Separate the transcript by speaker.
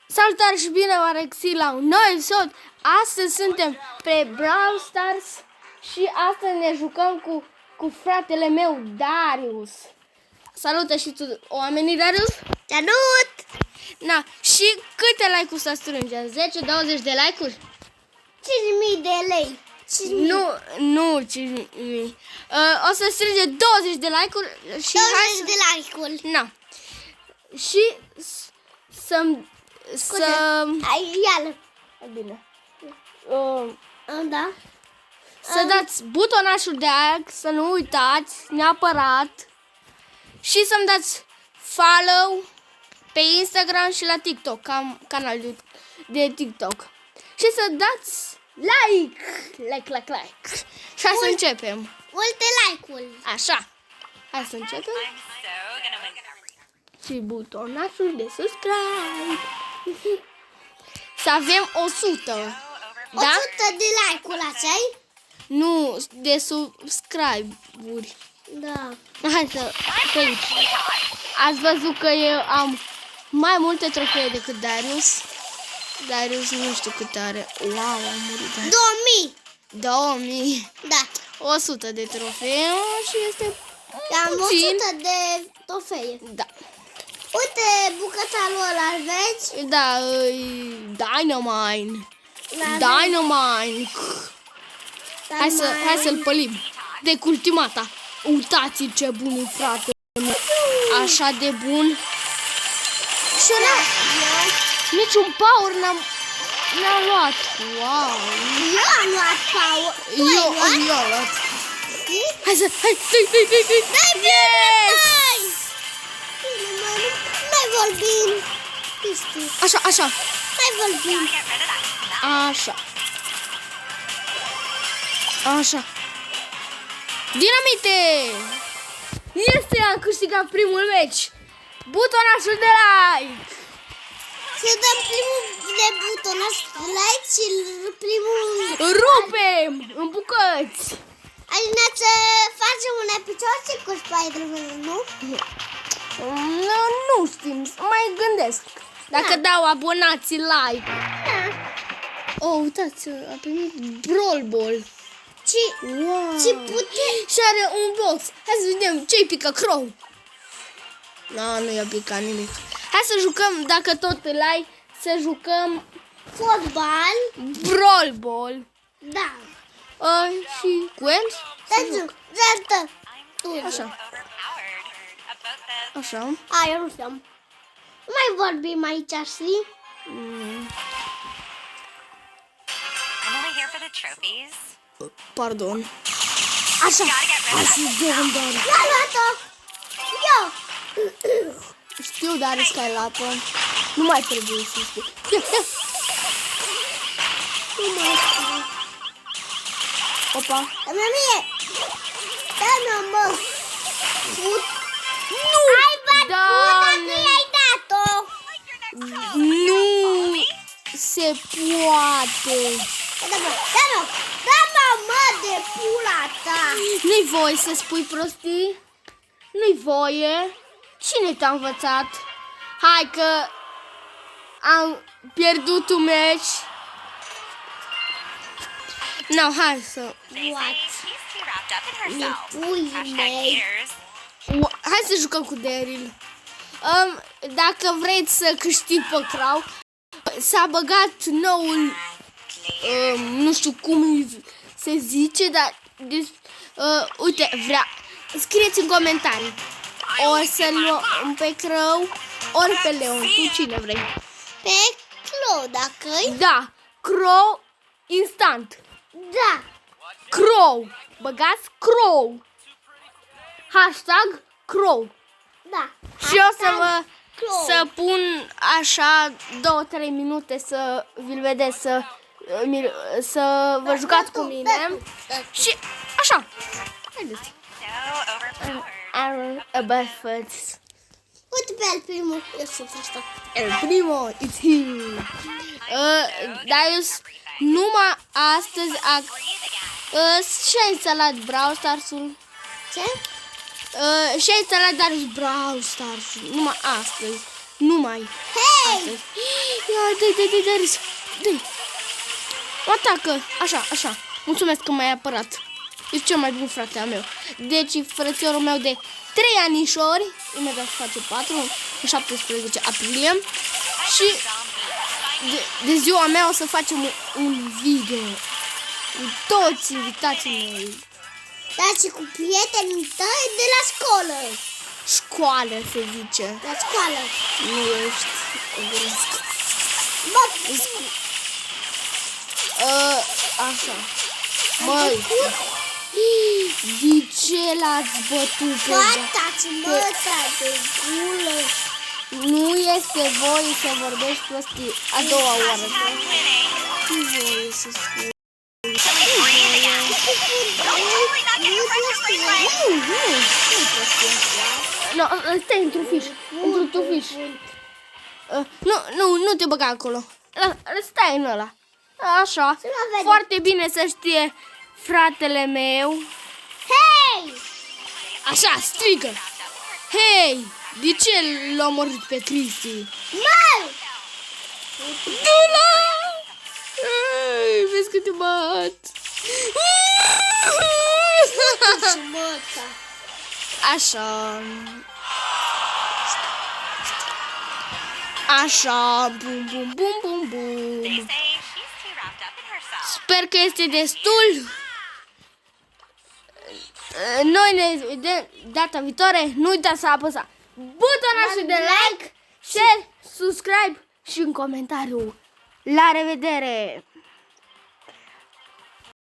Speaker 1: Salutare și bine v-am regăsit la un nou episod. Astăzi suntem pe Brawl Stars și astăzi ne jucăm cu fratele meu, Darius. Salută și tu oamenii, Darius.
Speaker 2: Salut!
Speaker 1: Na, și câte like-uri să strângem? 10-20 de like-uri?
Speaker 2: 5.000 de lei. 5.000.
Speaker 1: Nu 5.000. O să strângem 20 de like-uri și
Speaker 2: 20
Speaker 1: hai să...
Speaker 2: de like-uri.
Speaker 1: Na. Și să...
Speaker 2: Hai, ia-l.
Speaker 1: Bine.
Speaker 2: Da.
Speaker 1: Să dați butonașul de like, să nu uitați neapărat și să-mi dați follow pe Instagram și la TikTok, canalul de TikTok. Și să dați like. Și hai să începem.
Speaker 2: Multe like-uri.
Speaker 1: Așa. Hai să începem. Și butonașul de subscribe. Să avem 100. Da?
Speaker 2: 100 de like-uri așa-i?
Speaker 1: Nu, de subscribe-uri.
Speaker 2: Da.
Speaker 1: Hai să... Pe aici. Ați văzut că eu am mai multe trofee decât Darius. Darius nu știu cât are. Wow, am murit.
Speaker 2: 2000.
Speaker 1: 2000.
Speaker 2: Da.
Speaker 1: 100 de trofee și este
Speaker 2: Am 100 de trofee.
Speaker 1: Da.
Speaker 2: Uite bucătarul ăla, îl vezi?
Speaker 1: Da, Dynamite.
Speaker 2: Dynamite.
Speaker 1: Hai să-l pălim. De cultimata. Uitați ce bun e, frate. Așa de bun.
Speaker 2: Și ăla.
Speaker 1: Niciun power n-am luat. Wow.
Speaker 2: Eu am luat power.
Speaker 1: Eu am luat. Hai să... Hai,
Speaker 2: Dai,
Speaker 1: yes!
Speaker 2: Mai vorbim. Cristi.
Speaker 1: Așa.
Speaker 2: Mai vorbim.
Speaker 1: Așa. Dinamite! Este, am câștigat primul meci. Butonașul de like.
Speaker 2: Să dăm primul de butonaș de like și primul...
Speaker 1: Rupem în bucăți.
Speaker 2: Alina, să facem un episod și cu Spider-Man, nu?
Speaker 1: Nu știm, mai gândesc. Dacă dau abonații like. Oh, uitați, a primit Brawl Ball. Wow.
Speaker 2: Ce putem...
Speaker 1: Și are un box. Hai să vedem ce-i pică Crow. Nu i-a picat nimic. Hai să jucăm, dacă tot îl ai, să jucăm
Speaker 2: Fotbal.
Speaker 1: Brawl Ball.
Speaker 2: Da.
Speaker 1: Și Gwen?
Speaker 2: Da.
Speaker 1: Așa.
Speaker 2: Eu nu știu. Mai vorbim aici, știi?
Speaker 1: Pardon. Așa. Hai să dăm, Darius.
Speaker 2: L-a luat-o. Eu.
Speaker 1: Știu, Darius, că ai luat-o. Nu mai trebuie să spui.
Speaker 2: Nu mai știu.
Speaker 1: Opa.
Speaker 2: Dă-mi mie. Dă-mi, mă.
Speaker 1: Nu!
Speaker 2: Ai bătut, mi-ai dat-o.
Speaker 1: Nu se poate.
Speaker 2: Dă-mă, mă, de pula ta.
Speaker 1: Nu-i voie să spui prostii? Nu-i voie? Cine te-a învățat? Hai că am pierdut un meci. Hai să...
Speaker 2: Nepui mei.
Speaker 1: Hai să jucăm cu Daryl. Dacă vreți să câștig pe Crow, s-a băgat noul, nu știu cum se zice, dar uite, scrieți în comentarii. O să luăm pe Crow ori pe Leon, cu cine vrei.
Speaker 2: Pe Crow, dacă-i?
Speaker 1: Da, Crow instant.
Speaker 2: Da.
Speaker 1: Crow, băgați Crow. Hashtag Crow.
Speaker 2: Da.
Speaker 1: Și eu să pun așa 2-3 minute să vi-l vedeți, să vă jucați cu mine. Și așa. Haideți.
Speaker 2: Uite pe el primul. Eu sunt asta.
Speaker 1: El primo, it's here. Darius, numai astăzi și-a instalat Brawl Stars-ul.
Speaker 2: Ce?
Speaker 1: Și-a instalat Darius Brawl Stars-ul. Numai astăzi. Numai.
Speaker 2: Hei!
Speaker 1: Astăzi. Dă-i. O atacă. Așa. Mulțumesc că m-ai apărat. Ești cel mai bun frate al meu. Deci frățiorul meu de 3 anișori, imediat face 4, în 17 aprilie. Și de ziua mea o să facem un video cu toți invitații mei.
Speaker 2: Da, și cu prietenii tăi de la școală.
Speaker 1: Școală se zice.
Speaker 2: La școală.
Speaker 1: Nu ești ogoresc.
Speaker 2: Bă,
Speaker 1: Așa. Măi, de ce l-ați bătut pe
Speaker 2: fata-ți măta de gulă.
Speaker 1: Nu este voie să vorbești prostii a doua oară. Nu voie să spui. Nu, stai într-un fiș. Într-un fiș. Nu te băga acolo. Stai în ăla. Așa. Foarte bine să știe fratele meu.
Speaker 2: Hei!
Speaker 1: Așa, strigă. Hei, de ce l-a omorât pe Cristi?
Speaker 2: Măi!
Speaker 1: Du-la! Vezi că te bat.
Speaker 2: Și măta.
Speaker 1: Așa. Așa. Bum, bum, bum, bum, bum. Sper că este destul. Noi ne vedem data viitoare. Nu uitați să apăsați butonul de like, share, subscribe și un comentariu. La revedere!